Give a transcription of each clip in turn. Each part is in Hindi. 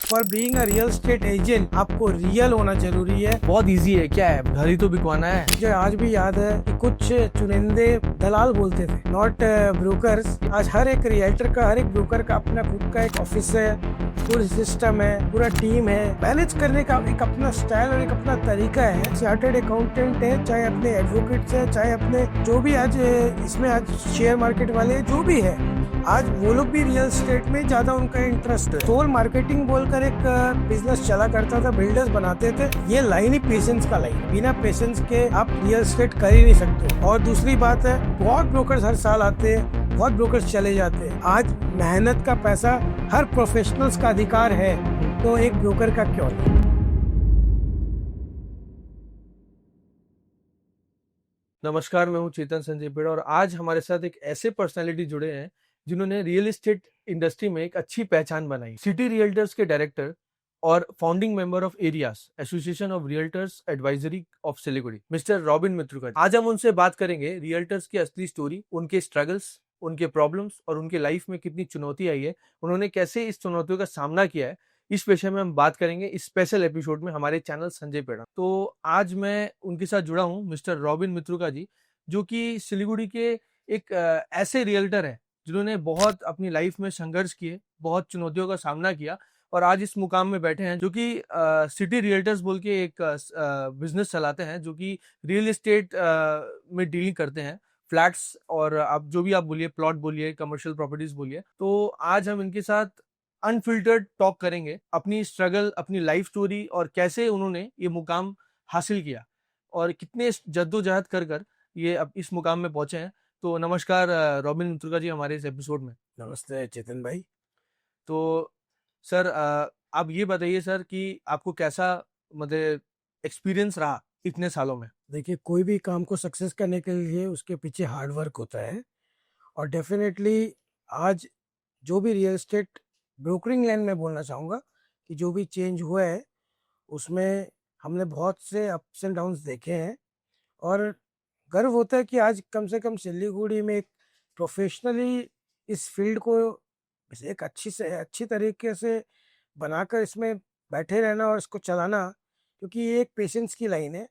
For being a real estate agent आपको रियल होना जरूरी है। बहुत इजी है, क्या है, घर ही तो बिकवाना है। मुझे आज भी याद है कि कुछ चुनिंदे दलाल बोलते थे, नॉट ब्रोकर्स। आज हर एक रियल्टर का, हर एक ब्रोकर का अपना खुद का एक ऑफिस है, पूरा सिस्टम है, पूरा टीम है। मैनेज करने का एक अपना स्टाइल और एक अपना तरीका है। चार्टर्ड अकाउंटेंट है, चाहे अपने एडवोकेट्स है, चाहे अपने जो भी आज इसमें आज शेयर मार्केट वाले जो भी है, आज वो लोग भी रियल एस्टेट में ज्यादा उनका इंटरेस्ट है। टोल मार्केटिंग बोलकर एक बिजनेस चला करता था, बिल्डर्स बनाते थे। ये लाइन ही पेशेंस का लाइन, बिना पेशेंस के आप रियल एस्टेट कर ही नहीं सकते। और दूसरी बात है, बहुत ब्रोकर्स हर साल आते हैं, बहुत ब्रोकर्स चले जाते हैं। आज मेहनत का पैसा हर प्रोफेशनल्स का अधिकार है, तो एक ब्रोकर का क्यों नहीं। नमस्कार, मैं हूँ चेतन संजय पेड़ और आज हमारे साथ एक ऐसे पर्सनालिटी जुड़े हैं जिन्होंने रियल एस्टेट इंडस्ट्री में एक अच्छी पहचान बनाई। सिटी रियल्टर्स के डायरेक्टर और founding member of areas association of realtors advisory of Siliguri, mister Robin Mitruka. आज हम उनसे बात करेंगे रियल्टर्स की असली स्टोरी, उनके स्ट्रगल्स, उनके प्रॉब्लम्स और उनके लाइफ में कितनी चुनौती आई है, उन्होंने कैसे इस चुनौतियों का सामना किया है। इस विषय में हम बात करेंगे इस स्पेशल एपिसोड में हमारे चैनल संजय पेड़ा। तो आज मैं उनके साथ जुड़ा हूँ, मिस्टर रॉबिन मित्रुका जी, जो कि सिलीगुड़ी के एक ऐसे रियल्टर हैं जिन्होंने बहुत अपनी लाइफ में संघर्ष किए, बहुत चुनौतियों का सामना किया और आज इस मुकाम में बैठे हैं, जो कि सिटी रियल्टर्स बोल के एक बिजनेस चलाते हैं, जो कि रियल एस्टेट में डीलिंग करते हैं, फ्लैट्स और आप जो भी आप बोलिए, प्लॉट बोलिए, कमर्शियल प्रॉपर्टीज बोलिए। तो आज हम इनके साथ अनफिल्टर्ड टॉक करेंगे, अपनी स्ट्रगल, अपनी लाइफ स्टोरी और कैसे उन्होंने ये मुकाम हासिल किया और कितने जद्दोजहद कर कर ये अब इस मुकाम में पहुंचे हैं। तो नमस्कार रॉबिन मित्रुका जी, हमारे इस एपिसोड में। नमस्ते चेतन भाई। तो सर, आप ये बताइए सर कि आपको कैसा मतलब एक्सपीरियंस रहा इतने सालों में। देखिए, कोई भी काम को सक्सेस करने के लिए उसके पीछे हार्ड वर्क होता है। और डेफिनेटली आज जो भी रियल एस्टेट ब्रोकरिंग लाइन में बोलना चाहूँगा कि जो भी चेंज हुआ है उसमें हमने बहुत से अप्स एंड डाउन्स देखे हैं। और गर्व होता है कि आज कम से कम सिलीगुड़ी में एक प्रोफेशनली इस फील्ड को एक अच्छी तरीके से बनाकर इसमें बैठे रहना और इसको चलाना, क्योंकि ये एक पेशेंस की लाइन है।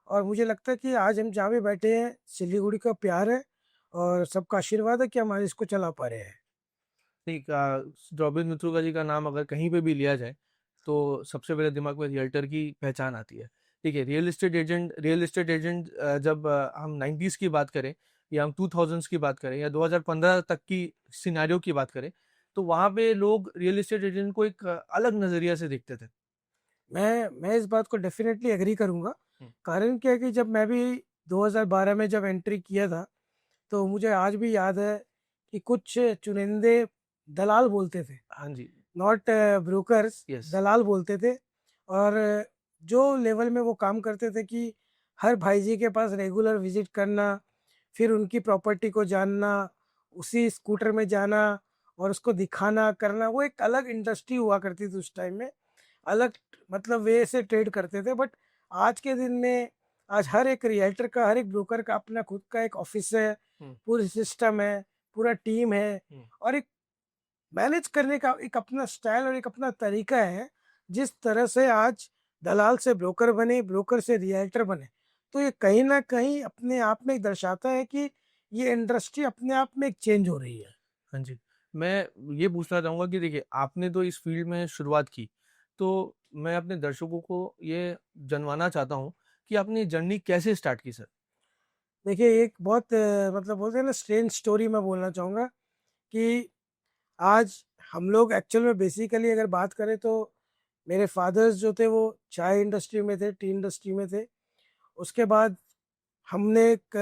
और मुझे लगता है कि आज हम जहाँ भी बैठे हैं, सिलीगुड़ी का प्यार है और सबका आशीर्वाद है कि हमारे इसको चला पा रहे हैं। ठीक, रॉबिन मित्रुका जी का नाम अगर कहीं पे भी लिया जाए तो सबसे पहले दिमाग में रियल्टर की पहचान आती है। ठीक है, रियल एस्टेट एजेंट जब हम 90s की बात करें या हम 2000s की बात करें या 2015 तक की सिनारियो की बात करें, तो वहाँ पे लोग रियल एस्टेट एजेंट को एक अलग नजरिया से देखते थे। मैं इस बात को डेफिनेटली एग्री करूँगा। हम्म। कारण क्या है कि जब मैं भी 2012 में जब एंट्री किया था, तो मुझे आज भी याद है कि कुछ चुनिंदे दलाल बोलते थे, हाँ जी। Not brokers, yes. दलाल बोलते थे। और जो लेवल में वो काम करते थे कि हर भाई जी के पास रेगुलर विजिट करना, फिर उनकी प्रॉपर्टी को जानना, उसी स्कूटर में जाना और उसको दिखाना करना, वो एक अलग इंडस्ट्री हुआ करती थी उस टाइम में। अलग मतलब वे से ट्रेड करते थे। बट आज के दिन में आज हर एक रियल्टर का, हर एक ब्रोकर का अपना खुद का एक ऑफिस है, हम्म। पूरी सिस्टम है, पूरा टीम है। हम्म। और एक मैनेज करने का एक अपना स्टाइल और एक अपना तरीका है। जिस तरह से आज दलाल से ब्रोकर बने, ब्रोकर से रियल्टर बने, तो ये कहीं ना कहीं अपने आप में दर्शाता है कि ये इंडस्ट्री अपने आप में एक चेंज हो रही है। हाँ जी। मैं ये पूछना चाहूंगा कि देखिए, आपने तो इस फील्ड में शुरुआत की, तो मैं अपने दर्शकों को ये जानवाना चाहता हूँ कि आपने जर्नी कैसे स्टार्ट की सर। देखिए, एक बहुत मतलब बोलते हैं ना, स्ट्रेंज स्टोरी मैं बोलना चाहूँगा कि आज हम लोग एक्चुअल में बेसिकली अगर बात करें तो मेरे फादर्स जो थे वो चाय इंडस्ट्री में थे, टी इंडस्ट्री में थे। उसके बाद हमने एक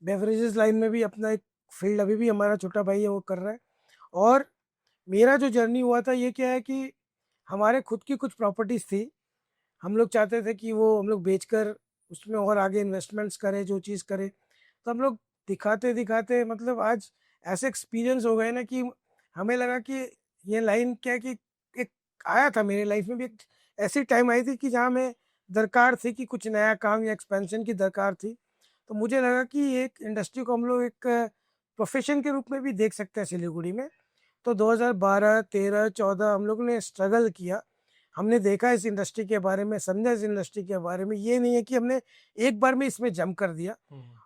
बेवरेजेस लाइन में भी अपना एक फील्ड, अभी भी हमारा छोटा भाई है वो कर रहा है। और मेरा जो जर्नी हुआ था, ये क्या है कि हमारे खुद की कुछ प्रॉपर्टीज़ थी। हम लोग चाहते थे कि वो हम लोग बेचकर उसमें और आगे इन्वेस्टमेंट्स करें, जो चीज़ करें। तो हम लोग दिखाते दिखाते मतलब आज ऐसे एक्सपीरियंस हो गए ना कि हमें लगा कि ये लाइन क्या है कि एक आया था मेरे लाइफ में भी, एक ऐसी टाइम आई थी कि जहाँ मैं दरकार थी कि कुछ नया काम या एक्सपेंशन की दरकार थी। तो मुझे लगा कि एक इंडस्ट्री को हम लोग एक प्रोफेशन के रूप में भी देख सकते हैं सिलीगुड़ी में। तो 2012, 13, 14 हम लोग ने स्ट्रगल किया। हमने देखा इस इंडस्ट्री के बारे में, समझा इस इंडस्ट्री के बारे में। ये नहीं है कि हमने एक बार में इसमें जंप कर दिया।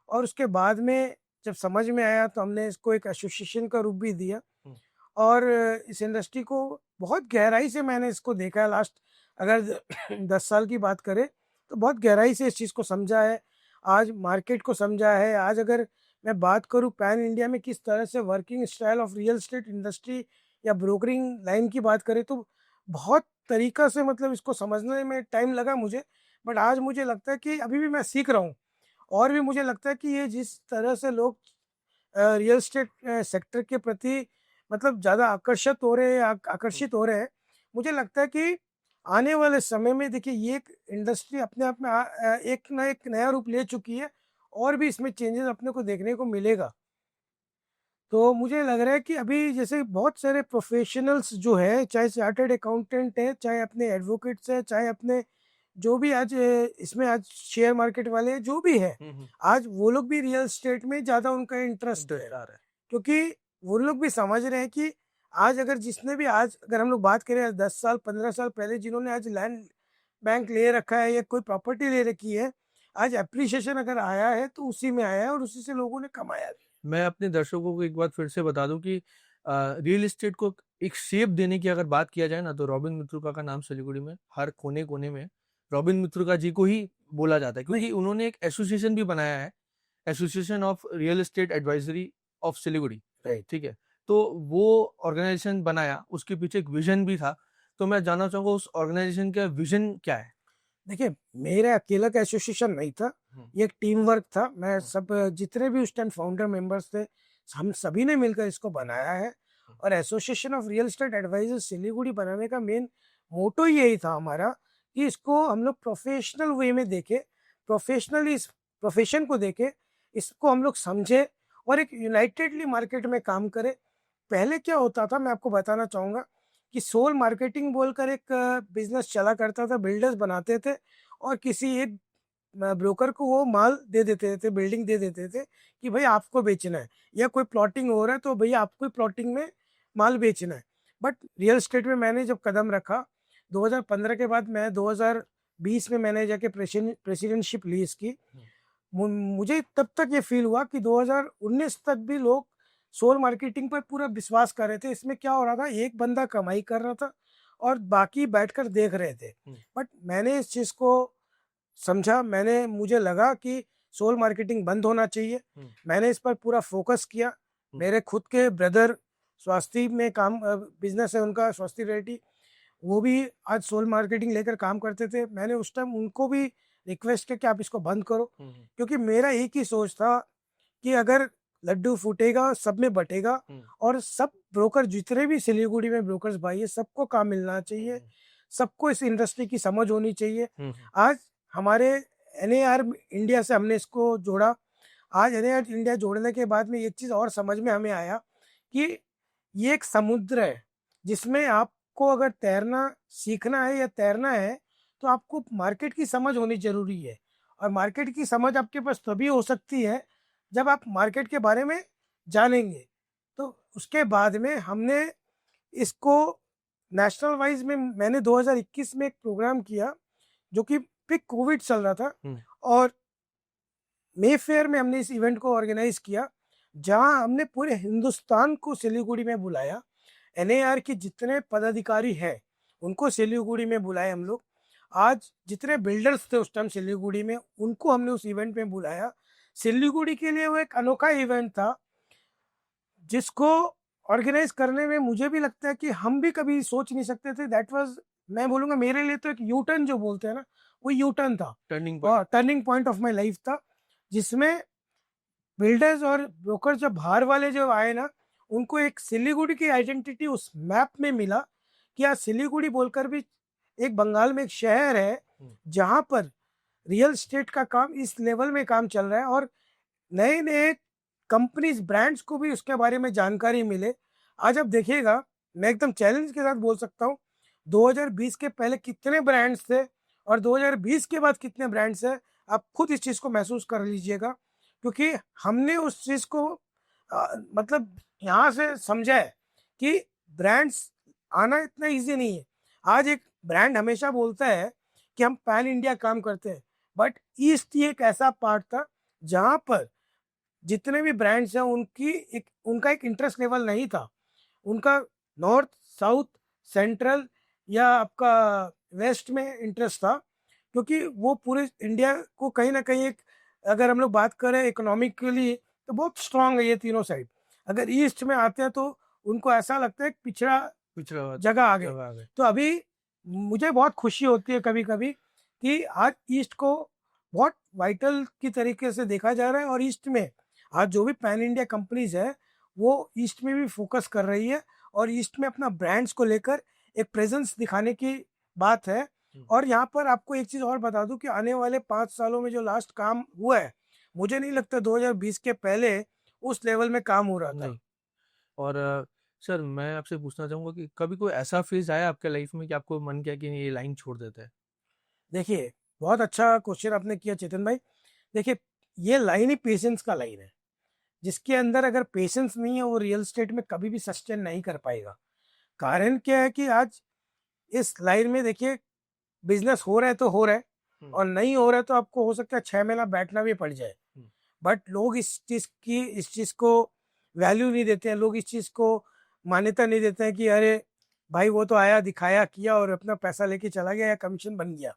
और उसके बाद में जब समझ में आया तो हमने इसको एक एसोसिएशन का रूप भी दिया। और इस इंडस्ट्री को बहुत गहराई से मैंने इसको देखा है। लास्ट अगर 10 साल की बात करें तो बहुत गहराई से इस चीज़ को समझा है। आज मार्केट को समझा है। आज अगर मैं बात करूँ पैन इंडिया में किस तरह से working style of real estate industry या ब्रोकरिंग लाइन की बात करें तो बहुत तरीक़ा से मतलब इसको समझने में टाइम लगा मुझे। बट आज मुझे लगता है कि अभी भी मैं सीख रहा हूँ। और भी मुझे लगता है कि ये जिस तरह से लोग रियल एस्टेट सेक्टर के प्रति मतलब ज़्यादा आकर्षित हो रहे हैं, मुझे लगता है कि आने वाले समय में देखिए ये एक इंडस्ट्री अपने आप में एक ना एक नया रूप ले चुकी है और भी इसमें चेंजेस अपने को देखने को मिलेगा। तो मुझे लग रहा है कि अभी जैसे बहुत सारे प्रोफेशनल्स जो है, चाहे चार्टर्ड अकाउंटेंट है, चाहे अपने एडवोकेट्स है, चाहे अपने जो भी आज इसमें आज शेयर मार्केट वाले जो भी है, आज वो लोग भी रियल एस्टेट में ज़्यादा उनका इंटरेस्ट है। क्योंकि वो लोग भी समझ रहे हैं कि आज अगर जिसने भी आज अगर हम लोग बात करें 10 साल 15 साल पहले जिन्होंने आज लैंड बैंक ले रखा है या कोई प्रॉपर्टी ले रखी है, आज एप्रिसिएशन अगर आया है तो उसी में आया है और उसी से लोगों ने कमाया भी। मैं अपने दर्शकों को एक बात फिर से बता दूं कि रियल एस्टेट को एक शेप देने की अगर बात किया जाए ना तो रॉबिन मित्रुका का नाम सिलीगुड़ी में हर कोने कोने में रॉबिन मित्रुका जी को ही बोला जाता है, क्योंकि उन्होंने एक एसोसिएशन भी बनाया है, association of real estate advisory of Siliguri. ठीक है, तो वो ऑर्गेनाइजेशन बनाया, उसके पीछे एक विजन भी था। तो मैं जानना चाहूंगा उस ऑर्गेनाइजेशन का विजन क्या है। देखिए मेरा अकेला का एसोसिएशन नहीं था, ये एक टीम वर्क था। मैं सब जितने भी उस टाइम फाउंडर मेंबर्स थे, हम सभी ने मिलकर इसको बनाया है। और association of real estate advisers Siliguri बनाने का मेन मोटो यही था हमारा कि इसको हम लोग प्रोफेशनल वे में देखें, प्रोफेशनली इस प्रोफेशन को देखें, इसको हम लोग समझे और एक यूनाइटेडली मार्केट में काम करें। पहले क्या होता था मैं आपको बताना चाहूँगा कि सोल मार्केटिंग बोलकर एक बिजनेस चला करता था। बिल्डर्स बनाते थे और किसी एक ब्रोकर को वो माल दे देते थे, बिल्डिंग दे देते थे कि भाई आपको बेचना है, या कोई प्लॉटिंग हो रहा है तो भैया आपको ही प्लॉटिंग में माल बेचना है। बट रियल एस्टेट में मैंने जब कदम रखा 2015 के बाद, मैं 2020 में मैंने जाके प्रेसिडेंटशिप ली इसकी। मुझे तब तक ये फील हुआ कि 2019 तक भी लोग सोल मार्केटिंग पर पूरा विश्वास कर रहे थे। इसमें क्या हो रहा था, एक बंदा कमाई कर रहा था और बाकी बैठकर देख रहे थे। बट मैंने इस चीज़ को समझा, मुझे लगा कि सोल मार्केटिंग बंद होना चाहिए। मैंने इस पर पूरा फोकस किया। मेरे खुद के ब्रदर स्वास्थ्य में काम बिजनेस है उनका, स्वास्थ्य रिलेटी, वो भी आज सोल मार्केटिंग लेकर काम करते थे। मैंने उस टाइम उनको भी रिक्वेस्ट किया कि आप इसको बंद करो, क्योंकि मेरा एक ही सोच था कि अगर लड्डू फूटेगा सब में बटेगा और सब ब्रोकर जितने भी सिलीगुड़ी में ब्रोकर्स भाई है सबको काम मिलना चाहिए, सबको इस इंडस्ट्री की समझ होनी चाहिए। आज हमारे एनएआर इंडिया से हमने इसको जोड़ा। आज एनएआर इंडिया जोड़ने के बाद में एक चीज़ और समझ में हमें आया कि ये एक समुद्र है जिसमें आपको अगर तैरना सीखना है या तैरना है तो आपको मार्केट की समझ होनी जरूरी है। और मार्केट की समझ आपके पास तभी हो सकती है जब आप मार्केट के बारे में जानेंगे। तो उसके बाद में हमने इसको नेशनल वाइज में मैंने 2021 में एक प्रोग्राम किया जो कि पिक कोविड चल रहा था, और मे फेयर में हमने इस इवेंट को ऑर्गेनाइज किया जहां हमने पूरे हिंदुस्तान को सिलीगुड़ी में बुलाया। एनएआर के जितने पदाधिकारी हैं उनको सिलीगुड़ी में बुलाए हम लोग। आज जितने बिल्डर्स थे उस टाइम सिलीगुड़ी में उनको हमने उस इवेंट में बुलाया। सिलीगुड़ी के लिए वो एक अनोखा इवेंट था जिसको ऑर्गेनाइज करने में मुझे भी लगता है कि हम भी कभी सोच नहीं सकते थे। दैट वाज, मैं बोलूँगा मेरे लिए तो एक यू टर्न जो बोलते हैं ना, वो यू टर्न था, turning point of my life था, जिसमें बिल्डर्स और ब्रोकर जब बाहर वाले जो आए ना, उनको एक सिलीगुड़ी की आइडेंटिटी उस मैप में मिला कि आज सिलीगुड़ी बोलकर भी एक बंगाल में एक शहर है जहाँ पर रियल एस्टेट का काम इस लेवल में काम चल रहा है और नए नए कंपनीज ब्रांड्स को भी उसके बारे में जानकारी मिले। आज आप देखिएगा, मैं एकदम चैलेंज के साथ बोल सकता हूँ 2020 के पहले कितने ब्रांड्स थे और 2020 के बाद कितने ब्रांड्स हैं। आप खुद इस चीज़ को महसूस कर लीजिएगा, क्योंकि हमने उस चीज़ को मतलब यहाँ से समझा है कि ब्रांड्स आना इतना इजी नहीं है। आज एक ब्रांड हमेशा बोलता है कि हम पैन इंडिया काम करते हैं, बट ईस्ट ही एक ऐसा पार्ट था जहाँ पर जितने भी ब्रांड्स हैं उनका एक इंटरेस्ट लेवल नहीं था। उनका नॉर्थ, साउथ, सेंट्रल या आपका वेस्ट में इंटरेस्ट था, क्योंकि वो पूरे इंडिया को कहीं ना कहीं एक, अगर हम लोग बात करें इकोनॉमिकली तो बहुत स्ट्रांग है ये तीनों साइड। अगर ईस्ट में आते हैं तो उनको ऐसा लगता है कि पिछड़ा पिछड़ा जगह आ जगह आ गए। गए। तो अभी मुझे बहुत खुशी होती है कभी कभी कि आज ईस्ट को बहुत वाइटल की तरीके से देखा जा रहा है, और ईस्ट में आज जो भी पैन इंडिया कंपनीज है वो ईस्ट में भी फोकस कर रही है, और ईस्ट में अपना ब्रांड्स को लेकर एक प्रेजेंस दिखाने की बात है। और यहाँ पर आपको एक चीज़ और बता दूं कि आने वाले 5 सालों में जो लास्ट काम हुआ है, मुझे नहीं लगता 2020 के पहले उस लेवल में काम हो रहा था। नहीं। और सर मैं आपसे पूछना चाहूंगा कि कभी कोई ऐसा फेज आया आपके लाइफ में कि आपको मन किया कि ये लाइन छोड़ देते हैं? देखिए, बहुत अच्छा क्वेश्चन आपने किया चेतन भाई। देखिए, ये लाइन ही पेशेंस का लाइन है। जिसके अंदर अगर पेशेंस नहीं है वो रियल स्टेट में कभी भी सस्टेन नहीं कर पाएगा। कारण क्या है कि आज इस लाइन में देखिए, बिजनेस हो रहा है तो हो रहा है, और नहीं हो रहा है तो आपको हो सकता है 6 महीना बैठना भी पड़ जाए। बट लोग इस चीज़ को वैल्यू नहीं देते हैं। लोग इस चीज़ को मान्यता नहीं देते हैं कि अरे भाई वो तो आया, दिखाया, किया और अपना पैसा लेके चला गया या कमीशन बन गया।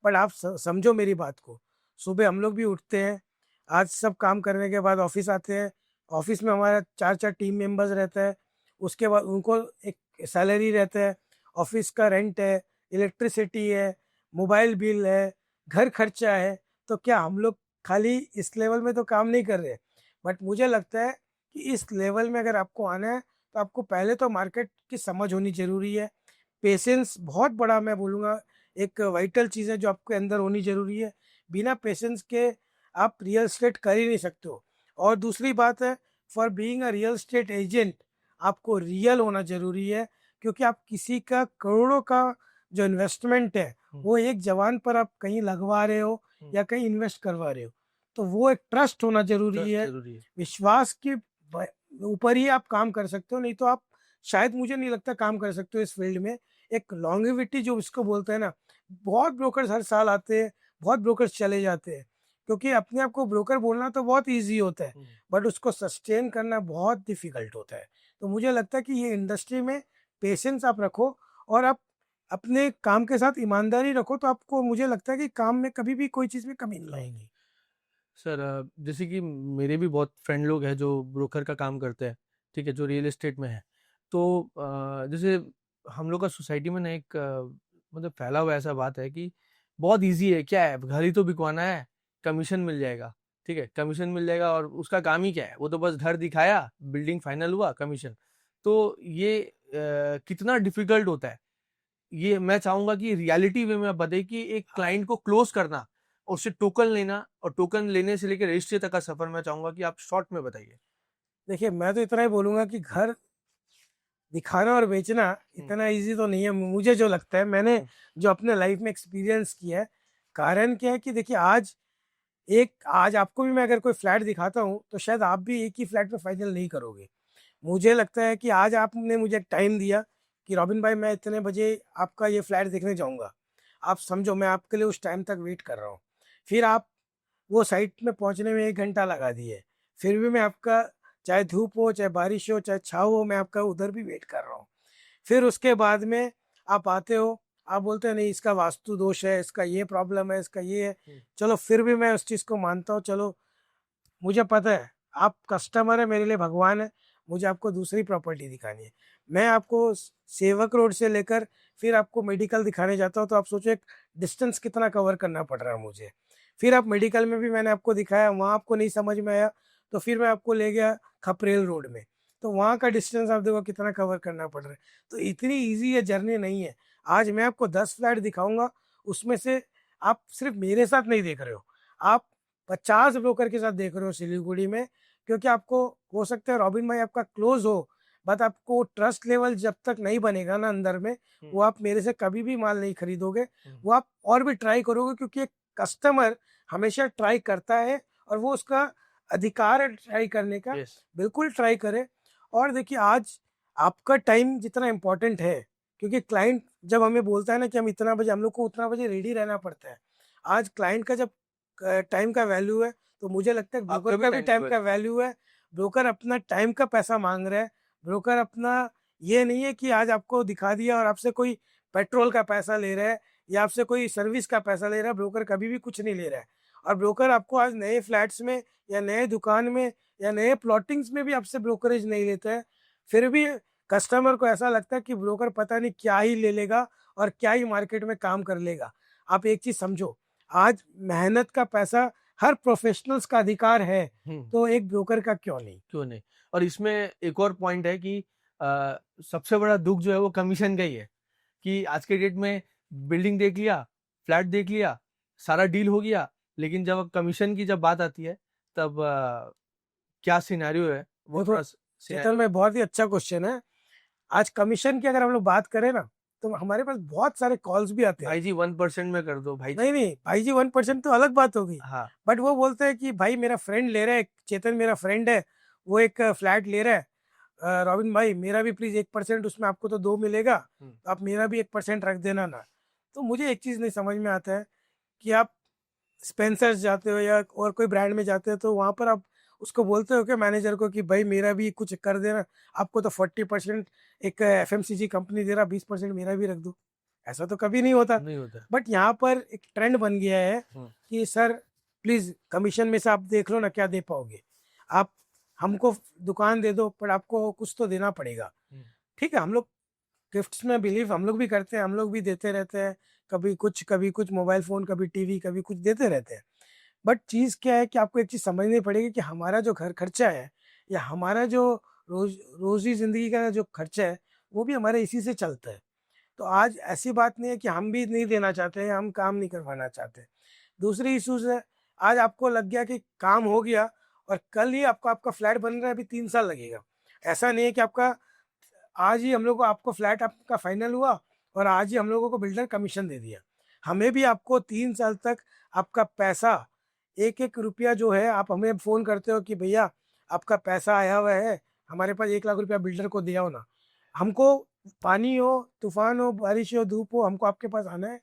बट आप समझो मेरी बात को। सुबह हम लोग भी उठते हैं, आज सब काम करने के बाद ऑफिस आते हैं। ऑफिस में हमारा 4 4 टीम मेंबर्स रहता है। उसके बाद उनको एक सैलरी रहता है, ऑफिस का रेंट है, इलेक्ट्रिसिटी है, मोबाइल बिल है, घर खर्चा है। तो क्या हम लोग खाली इस लेवल में तो काम नहीं कर रहे? बट मुझे लगता है कि इस लेवल में अगर आपको आना है तो आपको पहले तो मार्केट की समझ होनी ज़रूरी है। पेशेंस बहुत बड़ा, मैं बोलूँगा, एक वाइटल चीज़ है जो आपके अंदर होनी ज़रूरी है। बिना पेशेंस के आप रियल एस्टेट कर ही नहीं सकते हो। और दूसरी बात है, for being a real estate agent आपको रियल होना ज़रूरी है, क्योंकि आप किसी का करोड़ों का जो इन्वेस्टमेंट है वो एक जवान पर आप कहीं लगवा रहे हो या कहीं इन्वेस्ट करवा रहे हो। तो वो एक ट्रस्ट होना ज़रूरी है। जरूरी है। विश्वास के ऊपर ही आप काम कर सकते हो, नहीं तो आप शायद, मुझे नहीं लगता, काम कर सकते हो इस फील्ड में। एक लॉन्गेविटी जो इसको बोलते हैं ना, बहुत ब्रोकर्स हर साल आते हैं, बहुत ब्रोकर्स चले जाते हैं, क्योंकि अपने आप को ब्रोकर बोलना तो बहुत ईजी होता है, बट उसको सस्टेन करना बहुत डिफिकल्ट होता है। तो मुझे लगता है कि ये इंडस्ट्री में पेशेंस आप रखो, और आप अपने काम के साथ ईमानदारी रखो, तो आपको, मुझे लगता है कि काम में कभी भी कोई चीज़ में कमी नहीं आएगी। सर जैसे कि मेरे भी बहुत फ्रेंड लोग हैं जो ब्रोकर का काम करते हैं, ठीक है, जो रियल एस्टेट में है। तो जैसे हम लोग का सोसाइटी में ना एक मतलब फैला हुआ ऐसा बात है कि बहुत इजी है, क्या है, घर ही तो बिकवाना है, कमीशन मिल जाएगा। ठीक है, कमीशन मिल जाएगा और उसका काम ही क्या है, वो तो बस घर दिखाया, बिल्डिंग फाइनल हुआ, कमीशन। तो ये कितना डिफिकल्ट होता है, ये मैं चाहूंगा कि रियलिटी वे में आप बताइए कि एक क्लाइंट को क्लोज करना और उससे टोकन लेना, और टोकन लेने से लेकर रजिस्ट्री तक का सफर मैं चाहूंगा कि आप शॉर्ट में बताइए। देखिए, मैं तो इतना ही बोलूँगा कि घर दिखाना और बेचना इतना इजी तो नहीं है, मुझे जो लगता है, मैंने जो अपने लाइफ में एक्सपीरियंस किया है। कारण क्या है कि देखिए, आज आपको भी मैं अगर कोई फ्लैट दिखाता हूँ तो शायद आप भी एक ही फ्लैट में फाइनल नहीं करोगे। मुझे लगता है कि आज आपने मुझे एक टाइम दिया कि रॉबिन भाई मैं इतने बजे आपका ये फ्लैट देखने जाऊँगा। आप समझो मैं आपके लिए उस टाइम तक वेट कर रहा हूँ। फिर आप वो साइट में पहुँचने में 1 घंटा लगा दिए। फिर भी मैं आपका, चाहे धूप हो, चाहे बारिश हो, चाहे छाँव हो, मैं आपका उधर भी वेट कर रहा हूँ। फिर उसके बाद में आप आते हो, आप बोलते हैं नहीं इसका वास्तु दोष है, इसका ये प्रॉब्लम है, इसका ये है। चलो फिर भी मैं उस चीज़ को मानता हूँ। चलो, मुझे पता है आप कस्टमर है, मेरे लिए भगवान है, मुझे आपको दूसरी प्रॉपर्टी दिखानी है। मैं आपको सेवक रोड से लेकर फिर आपको मेडिकल दिखाने जाता हूँ, तो आप सोचो एक डिस्टेंस कितना कवर करना पड़ रहा है मुझे। फिर आप मेडिकल में भी मैंने आपको दिखाया, वहाँ आपको नहीं समझ में आया, तो फिर मैं आपको ले गया खपरेल रोड में, तो वहाँ का डिस्टेंस आप देखो कितना कवर करना पड़ रहा है। तो इतनी ईजी ये जर्नी नहीं है। आज मैं आपको 10 फ्लैट दिखाऊंगा, उसमें से आप सिर्फ मेरे साथ नहीं देख रहे हो, आप 50 ब्रोकर के साथ देख रहे हो सिलीगुड़ी में। क्योंकि आपको हो सकता है रॉबिन भाई आपका क्लोज हो, बट आपको ट्रस्ट लेवल जब तक नहीं बनेगा ना अंदर में, वो आप मेरे से कभी भी माल नहीं खरीदोगे। वो आप और भी ट्राई करोगे, क्योंकि एक कस्टमर हमेशा ट्राई करता है, और वो उसका अधिकार है ट्राई करने का। यस। बिल्कुल ट्राई करे। और देखिए, आज आपका टाइम जितना इम्पोर्टेंट है, क्योंकि क्लाइंट जब हमें बोलता है ना कि हम इतना बजे, हम लोग को उतना बजे रेडी रहना पड़ता है। आज क्लाइंट का जब टाइम का वैल्यू है, तो मुझे लगता है आपका ब्रोकर भी का भी टाइम टाइम का का वैल्यू है। ब्रोकर अपना टाइम का पैसा मांग रहा है। ब्रोकर अपना, ये नहीं है कि आज आपको दिखा दिया और आपसे कोई पेट्रोल का पैसा ले रहा है या आपसे कोई सर्विस का पैसा ले रहा है। ब्रोकर कभी भी कुछ नहीं ले रहा है। और ब्रोकर आपको आज नए फ्लैट्स में या नए दुकान में या नए प्लॉटिंग्स में भी आपसे ब्रोकरेज नहीं लेता है। फिर भी कस्टमर को ऐसा लगता है कि ब्रोकर पता नहीं क्या ही ले लेगा और क्या ही मार्केट में काम कर लेगा। आप एक चीज़ समझो, आज मेहनत का पैसा हर प्रोफेशनल्स का अधिकार है, हम्म, तो एक ब्रोकर का क्यों नहीं? क्यों नहीं। और इसमें एक और पॉइंट है कि सबसे बड़ा दुख जो है वो कमीशन का ही है कि आज के डेट में बिल्डिंग देख लिया, फ्लैट देख लिया, सारा डील हो गया, लेकिन जब कमीशन की जब बात आती है तब क्या सिनेरियो है वो देखो थोड़ा चेतन सिनेरियो। भाई, बहुत ही अच्छा क्वेश्चन है। आज कमीशन की अगर हम लोग बात करें ना, तो हमारे पास बहुत सारे कॉल्स भी आते हैं। भाई जी 1% में कर दो भाई जी। नहीं नहीं भाई जी, 1% तो अलग बात होगी। हाँ। बट वो बोलते हैं कि भाई मेरा फ्रेंड ले रहा है, चेतन मेरा फ्रेंड है, वो एक फ्लैट ले रहा है, रॉबिन भाई मेरा भी प्लीज 1%, उसमें आपको तो 2 मिलेगा, तो आप मेरा भी 1% रख देना ना। तो मुझे एक चीज़ नहीं समझ में आता है कि आप स्पेंसर्स जाते हो या और कोई ब्रांड में जाते हो, तो वहाँ पर आप उसको बोलते हो क्या मैनेजर को कि भाई मेरा भी कुछ कर देना, आपको तो 40% एक एफएमसीजी कंपनी दे रहा, 20% मेरा भी रख दो। ऐसा तो कभी नहीं होता। नहीं होता। बट यहाँ पर एक ट्रेंड बन गया है हम्म, कि सर प्लीज़ कमीशन में से आप देख लो ना क्या दे पाओगे। आप हमको दुकान दे दो, पर आपको कुछ तो देना पड़ेगा। हम्म, ठीक है, हम लोग गिफ्ट्स में बिलीव हम लोग भी करते हैं, हम लोग भी देते रहते हैं। कभी कुछ मोबाइल फ़ोन, कभी टीवी, कभी कुछ देते रहते हैं। बट चीज़ क्या है कि आपको एक चीज़ समझनी पड़ेगी कि हमारा जो घर खर्चा है या हमारा जो रोज़ी ज़िंदगी का जो खर्चा है, वो भी हमारे इसी से चलता है। तो आज ऐसी बात नहीं है कि हम भी नहीं देना चाहते हैं, हम काम नहीं करवाना चाहते। दूसरी इश्यूज़ है, आज आपको लग गया कि काम हो गया और कल ही आपका आपका फ्लैट बन रहा है, अभी 3 साल लगेगा। ऐसा नहीं है कि आपका आज ही हम लोग को आपको फ्लैट आपका फाइनल हुआ और आज ही हम लोगों को बिल्डर कमीशन दे दिया। हमें भी आपको 3 साल तक आपका पैसा, एक-एक रुपया जो है, आप हमें फ़ोन करते हो कि भैया आपका पैसा आया हुआ है, हमारे पास 1 लाख रुपया बिल्डर को दे आओ ना। हमको पानी हो, तूफ़ान हो, बारिश हो, धूप हो, हमको आपके पास आना है।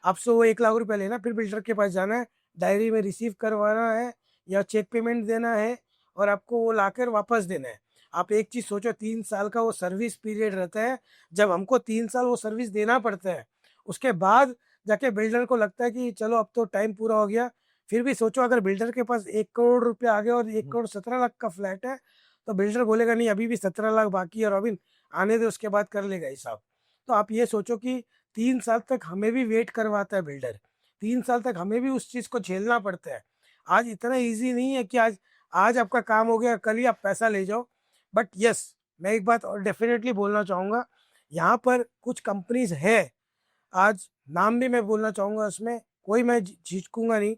आपसे वो 1 लाख रुपया लेना, फिर बिल्डर के पास जाना है, डायरी में रिसीव करवाना है या चेक पेमेंट देना है और आपको वो लाकर वापस देना है। आप एक चीज़ सोचो, 3 साल का वो सर्विस पीरियड रहता है, जब हमको 3 साल वो सर्विस देना पड़ता है। उसके बाद जाके बिल्डर को लगता है कि चलो अब तो टाइम पूरा हो गया। फिर भी सोचो, अगर बिल्डर के पास 1 करोड़ रुपया आ गया और 1 करोड़ 17 लाख का फ्लैट है, तो बिल्डर बोलेगा नहीं अभी भी 17 लाख बाकी है रॉबिन, आने दे उसके बाद कर लेगा हिसाब। तो आप ये सोचो कि 3 साल तक हमें भी वेट करवाता है बिल्डर। 3 साल तक हमें भी उस चीज़ को झेलना पड़ता है। आज इतना ईज़ी नहीं है कि आज आज आपका काम हो गया, कल ही आप पैसा ले जाओ। बट येस, मैं एक बात और डेफ़िनेटली बोलना चाहूँगा, यहाँ पर कुछ कंपनीज़ है, आज नाम भी मैं बोलना चाहूँगा उसमें, कोई मैं झिझकूँगा नहीं।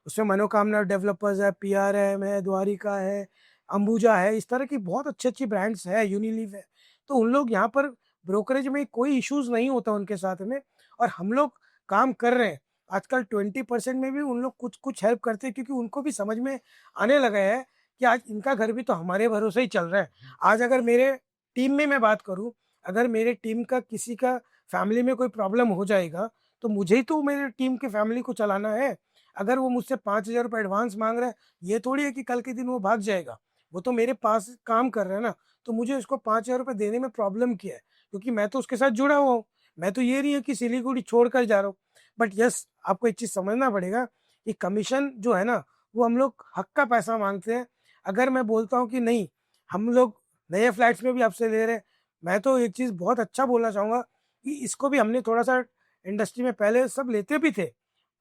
उसमें मनोकामना डेवलपर्स है, पीआरएम है, द्वारिका है, अंबुजा है, इस तरह की बहुत अच्छी-अच्छी ब्रांड्स है, यूनिलीव है। तो उन लोग यहाँ पर ब्रोकरेज में कोई इश्यूज़ नहीं होता उनके साथ में, और हम लोग काम कर रहे हैं। आजकल 20% में भी उन लोग कुछ-कुछ हेल्प करते हैं, क्योंकि उनको भी समझ में आने लगा है कि आज इनका घर भी तो हमारे भरोसे ही चल रहा है। आज अगर मेरे टीम में मैं बात करूँ, अगर मेरे टीम का किसी का फैमिली में कोई प्रॉब्लम हो जाएगा, तो मुझे ही तो मेरे टीम की फैमिली को चलाना है। अगर वो मुझसे 5,000 रुपए एडवांस माँग रहा है, ये थोड़ी है कि कल के दिन वो भाग जाएगा। वो तो मेरे पास काम कर रहा है ना, तो मुझे उसको 5,000 रुपए देने में प्रॉब्लम क्या है? क्योंकि मैं तो उसके साथ जुड़ा हुआ हूँ। मैं तो ये नहीं है कि सिलीगुड़ी छोड़ कर जा रहा हूँ। बट येस, आपको एक चीज़ समझना पड़ेगा कि कमीशन जो है ना, वो हम लोग हक का पैसा माँगते हैं। अगर मैं बोलता हूँ कि नहीं, हम लोग नए फ्लैट्स में भी आपसे ले रहे हैं, मैं तो एक चीज़ बहुत अच्छा बोलना चाहूँगा कि इसको भी हमने थोड़ा-सा इंडस्ट्री में पहले सब लेते भी थे।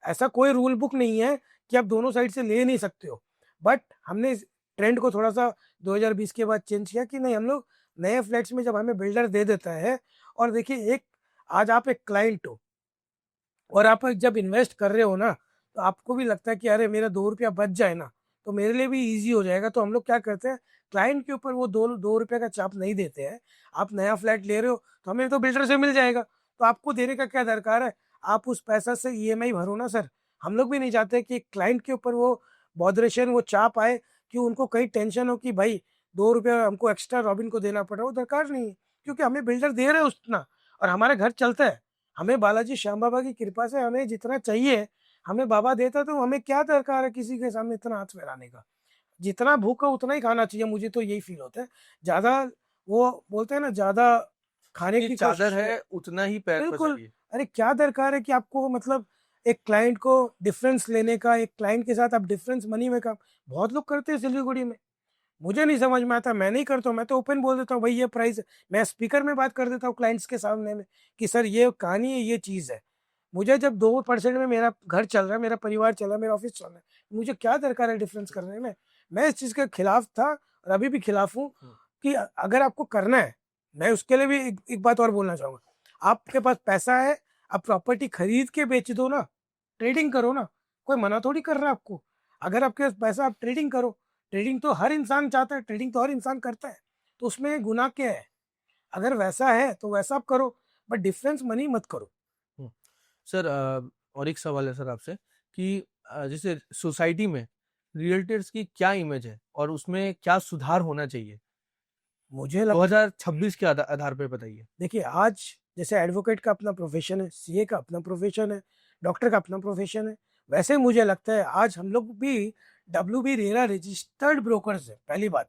ऐसा कोई रूल बुक नहीं है कि आप दोनों साइड से ले नहीं सकते हो। बट हमने इस ट्रेंड को थोड़ा-सा 2020 के बाद चेंज किया कि नहीं, हम लोग नए फ्लैट्स में जब हमें बिल्डर दे देता है, और देखिए एक, आज आप एक क्लाइंट हो और आप जब इन्वेस्ट कर रहे हो ना, तो आपको भी लगता है कि अरे मेरा 2 रुपया बच जाए ना, तो मेरे लिए भी ईज़ी हो जाएगा। तो हम लोग क्या करते हैं, क्लाइंट के ऊपर वो 2 रुपए का चाप नहीं देते हैं। आप नया फ्लैट ले रहे हो, तो हमें तो बिल्डर से मिल जाएगा, तो आपको देने का क्या दरकार है? आप उस पैसा से ईएमआई भरो ना सर। हम लोग भी नहीं चाहते कि क्लाइंट के ऊपर वो बॉदरेशन, वो चाप आए कि उनको कहीं टेंशन हो कि भाई 2 रुपया हमको एक्स्ट्रा रॉबिन को देना पड़ रहा है, वो दरकार नहीं है। क्योंकि हमें बिल्डर दे रहे हैं उतना और हमारा घर चलता है। हमें बालाजी श्याम बाबा की कृपा से हमें जितना चाहिए हमें बाबा देता, तो हमें क्या दरकार है किसी के सामने इतना हाथ फैलाने का। जितना भूख है उतना ही खाना चाहिए, मुझे तो यही फील होता है। ज़्यादा वो बोलते हैं ना, ज़्यादा खाने जितनी की चादर कोशिश है उतना ही पैर बिल्कुल। पसारिए। अरे क्या दरकार है कि आपको मतलब एक क्लाइंट को डिफरेंस लेने का, एक क्लाइंट के साथ आप डिफरेंस मनी में काम, बहुत लोग करते हैं सिलीगुड़ी में। मुझे नहीं समझ में आता, मैं नहीं करता हूँ, मैं तो ओपन बोल देता हूँ भाई ये प्राइस है। मैं स्पीकर में बात कर देता हूँ क्लाइंट्स के सामने में कि सर ये कहानी है, ये चीज़ है। मुझे जब 2% में मेरा घर चल रहा है, मेरा परिवार चल रहा है, मेरा ऑफिस चल रहा है, मुझे क्या दरकार है डिफरेंस करने में। मैं इस चीज़ के खिलाफ था और अभी भी खिलाफ हूँ कि अगर आपको करना है, मैं उसके लिए भी एक बात और बोलना चाहूँगा। आपके पास पैसा है, आप प्रॉपर्टी खरीद के बेच दो ना, ट्रेडिंग करो ना, कोई मना थोड़ी कर रहा है आपको। अगर आपके पास पैसा, आप ट्रेडिंग करो। ट्रेडिंग तो हर इंसान चाहता है, ट्रेडिंग तो हर इंसान करता है, तो उसमें गुनाह क्या है? अगर वैसा है तो वैसा आप करो, बट डिफरेंस मनी मत करो। हम्म। सर और एक सवाल है सर आपसे कि जैसे सोसाइटी में रियल्टर्स की क्या इमेज है और उसमें क्या सुधार होना चाहिए मुझे लग 2026 के आधार पे बताइए। देखिए, आज जैसे एडवोकेट का अपना प्रोफेशन है, सीए का अपना प्रोफेशन है, डॉक्टर का अपना प्रोफेशन है, वैसे ही मुझे लगता है आज हम लोग भी W B RERA registered brokers है। पहली बात,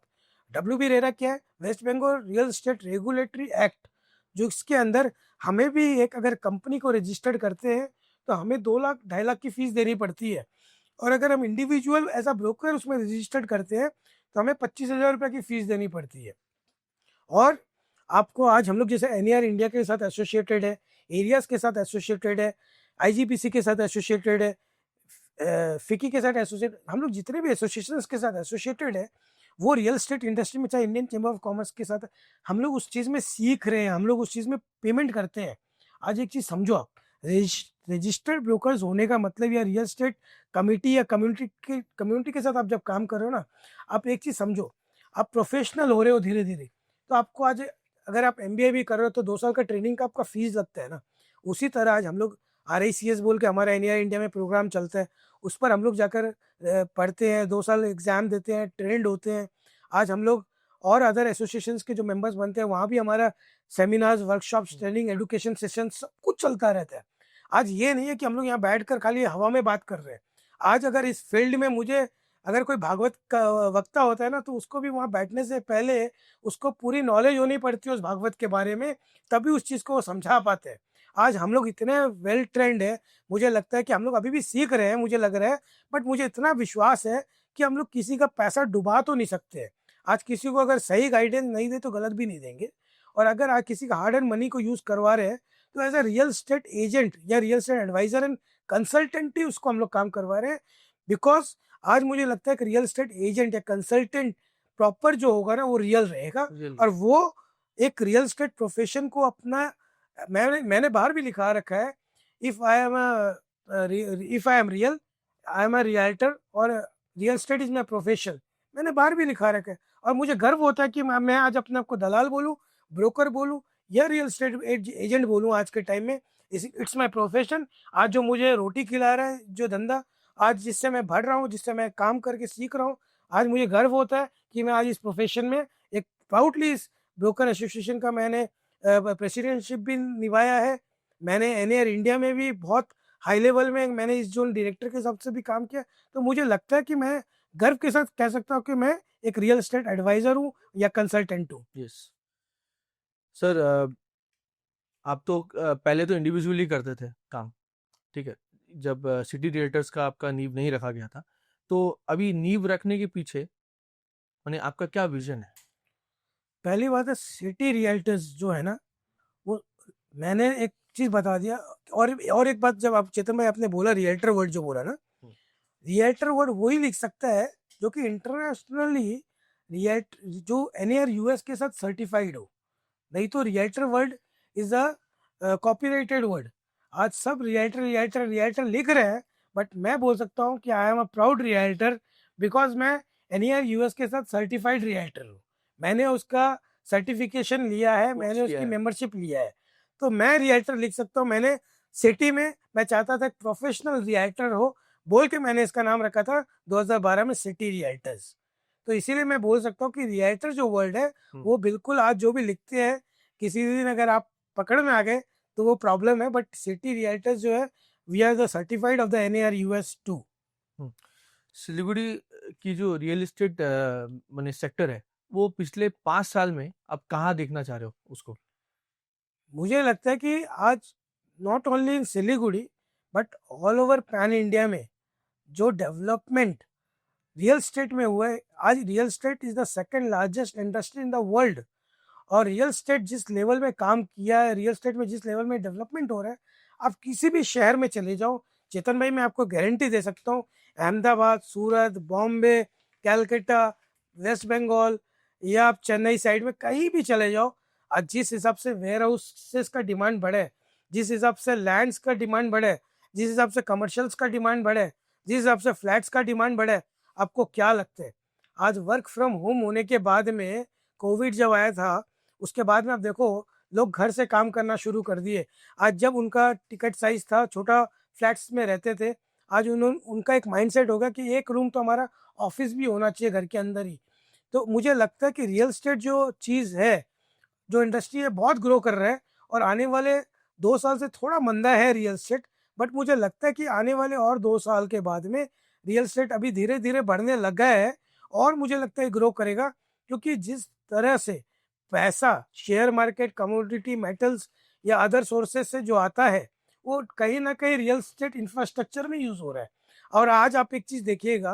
डब्ल्यू बी रेरा क्या है? West Bengal real estate regulatory act, जो इसके अंदर हमें भी एक अगर कंपनी को रजिस्टर्ड करते हैं तो हमें 2 लाख 2.5 लाख की फीस देनी पड़ती है। और अगर हम इंडिविजुअल एज अ ब्रोकर उसमें रजिस्टर्ड करते हैं तो हमें 25,000 रुपये की फीस देनी पड़ती है। और आपको आज हम लोग जैसे एनईआर इंडिया के साथ एसोसिएटेड है, एरियाज के साथ एसोसिएटेड है, आईजीपीसी के साथ एसोसिएटेड है, फिकी के साथ एसोसिएट, हम लोग जितने भी एसोसिएशंस के साथ एसोसिएटेड है, वो रियल एस्टेट इंडस्ट्री में, चाहे इंडियन चैम्बर ऑफ कॉमर्स के साथ, हम लोग उस चीज़ में सीख रहे हैं, हम लोग उस चीज़ में पेमेंट करते हैं। आज एक चीज़ समझो आप, रजिस्टर्ड ब्रोकर्स होने का मतलब, या रियल एस्टेट कमिटी या कम्युनिटी के साथ आप जब काम कर रहे हो ना, आप एक चीज़ समझो, आप प्रोफेशनल हो रहे हो धीरे धीरे। तो आपको आज अगर आप एमबीए भी कर रहे हो तो 2 साल का ट्रेनिंग का आपका फीस लगता है ना। उसी तरह आज हम लोग आरआईसीएस बोल के हमारा एनईआर इंडिया में प्रोग्राम चलता है, उस पर हम लोग जाकर पढ़ते हैं, 2 साल एग्जाम देते हैं, ट्रेंड होते हैं। आज हम लोग और अदर एसोसिएशंस के जो मेंबर्स बनते हैं, वहाँ भी हमारा seminars, workshops, training, education session सब कुछ चलता रहता है। आज ये नहीं है कि हम लोग यहाँ बैठकर खाली हवा में बात कर रहे हैं। आज अगर इस फील्ड में मुझे, अगर कोई भागवत का वक्ता होता है ना, तो उसको भी वहाँ बैठने से पहले उसको पूरी नॉलेज होनी पड़ती है उस भागवत के बारे में, तभी उस चीज़ को वो समझा पाते हैं। आज हम लोग इतने वेल ट्रेंड है, मुझे लगता है कि हम लोग अभी भी सीख रहे हैं, मुझे लग रहा है, बट मुझे इतना विश्वास है कि हम लोग किसी का पैसा डुबा तो नहीं सकते। आज किसी को अगर सही गाइडेंस नहीं दे तो गलत भी नहीं देंगे। और अगर आज किसी का हार्ड एंड मनी को यूज़ करवा रहे हैं, तो as a real estate agent या real estate advisor and consultant ही उसको हम लोग काम करवा रहे हैं। बिकॉज आज मुझे लगता है कि रियल एस्टेट एजेंट या कंसल्टेंट प्रॉपर जो होगा ना, वो रियल रहेगा। रियल और वो एक रियल एस्टेट प्रोफेशन को अपना, मैंने बाहर भी लिखा रखा है, if I am if I am real, I am a realtor, और real estate is my profession. मैंने बाहर भी लिखा रखा है और मुझे गर्व होता है कि मैं आज अपने आप को दलाल बोलूँ, ब्रोकर बोलूँ, या रियल एस्टेट एजेंट बोलूँ आज के टाइम में। It's my profession. आज जो मुझे रोटी खिला रहा है, जो धंधा आज जिससे मैं बढ़ रहा हूँ, जिससे मैं काम करके सीख रहा हूँ, आज मुझे गर्व होता है कि मैं आज इस प्रोफेशन में एक प्राउडली इस ब्रोकर एसोसिएशन का मैंने प्रेसिडेंटशिप भी निभाया है। मैंने एनएआर इंडिया में भी बहुत हाई लेवल में मैंने इस जोन डायरेक्टर के हिसाब से भी काम किया। तो मुझे लगता है कि मैं गर्व के साथ कह सकता हूँ कि मैं एक रियल एस्टेट एडवाइजर हूँ या कंसल्टेंट हूँ। Yes sir. आप तो पहले तो इंडिविजुअली करते थे काम, ठीक है, जब सिटी रियल्टर्स का आपका नींव नहीं रखा गया था, तो अभी नींव रखने के पीछे माने आपका क्या विजन है? पहली बात है, सिटी रियल्टर्स जो है ना, वो मैंने एक चीज बता दिया। और एक बात, जब आप चेतन भाई आपने बोला रियल्टर वर्ड जो बोला ना, रियल्टर वर्ड वही लिख सकता है जो कि इंटरनेशनली रियल्ट जो एनएआर यूएस के साथ सर्टिफाइड हो। नहीं तो realtor word is a copyrighted word. आज सब रियल्टर रियल्टर रियल्टर लिख रहे हैं, बट मैं बोल सकता हूँ कि आई am a proud realtor, because मैं एनईआर यूएस के साथ सर्टिफाइड रियल्टर हूँ। मैंने उसका सर्टिफिकेशन लिया है, कोर्स मैंने किया उसकी है। मेंबरशिप लिया है, तो मैं रियल्टर लिख सकता हूँ। मैंने सिटी में, मैं चाहता था प्रोफेशनल रियल्टर हो, बोल के मैंने इसका नाम रखा था 2012 में सिटी रियल्टर्स। तो इसीलिए मैं बोल सकता हूँ कि रियल्टर जो वर्ड है, वो बिल्कुल आज जो भी लिखते हैं किसी दिन अगर आप पकड़ में आ गए तो वो प्रॉब्लम है, बट सिटी रियल्टर्स जो है we are the certified of the NAR US 2। Siliguri की जो रियल एस्टेट माने सेक्टर है, वो पिछले 5 साल में आप कहाँ देखना चाह रहे हो उसको? मुझे लगता है कि आज not only in Siliguri but all over pan India में जो डेवलपमेंट रियल स्टेट में हुआ है, आज real estate is the second largest industry in the world. और रियल स्टेट जिस लेवल में काम किया है, रियल स्टेट में जिस लेवल में डेवलपमेंट हो रहा है, आप किसी भी शहर में चले जाओ चेतन भाई, मैं आपको गारंटी दे सकता हूँ, अहमदाबाद, सूरत, बॉम्बे, कैलकाटा, वेस्ट बंगाल या आप चेन्नई साइड में कहीं भी चले जाओ, आज जिस हिसाब से वेयर हाउसेस का डिमांड बढ़े, जिस हिसाब से लैंड्स का डिमांड बढ़े, जिस हिसाब से कमर्शियल्स का डिमांड बढ़े, जिस हिसाब से फ्लैट्स का डिमांड बढ़े, आपको क्या लगता है आज वर्क फ्रॉम होम होने के बाद में, कोविड जब आया था उसके बाद में आप देखो लोग घर से काम करना शुरू कर दिए। आज जब उनका टिकट साइज था, छोटा फ्लैट्स में रहते थे, आज उन्होंने उनका एक माइंडसेट होगा कि एक रूम तो हमारा ऑफिस भी होना चाहिए घर के अंदर ही। तो मुझे लगता है कि रियल एस्टेट जो चीज़ है, जो इंडस्ट्री है, बहुत ग्रो कर रहा है। और आने वाले 2 साल से थोड़ा मंदा है रियल एस्टेट, बट मुझे लगता है कि आने वाले और 2 साल के बाद में रियल एस्टेट अभी धीरे धीरे बढ़ने लगा है और मुझे लगता है ग्रो करेगा, क्योंकि जिस तरह से पैसा शेयर मार्केट, कमोडिटी, मेटल्स या अदर सोर्सेस से जो आता है, वो कहीं ना कहीं रियल एस्टेट इंफ्रास्ट्रक्चर में यूज हो रहा है। और आज आप एक चीज देखिएगा,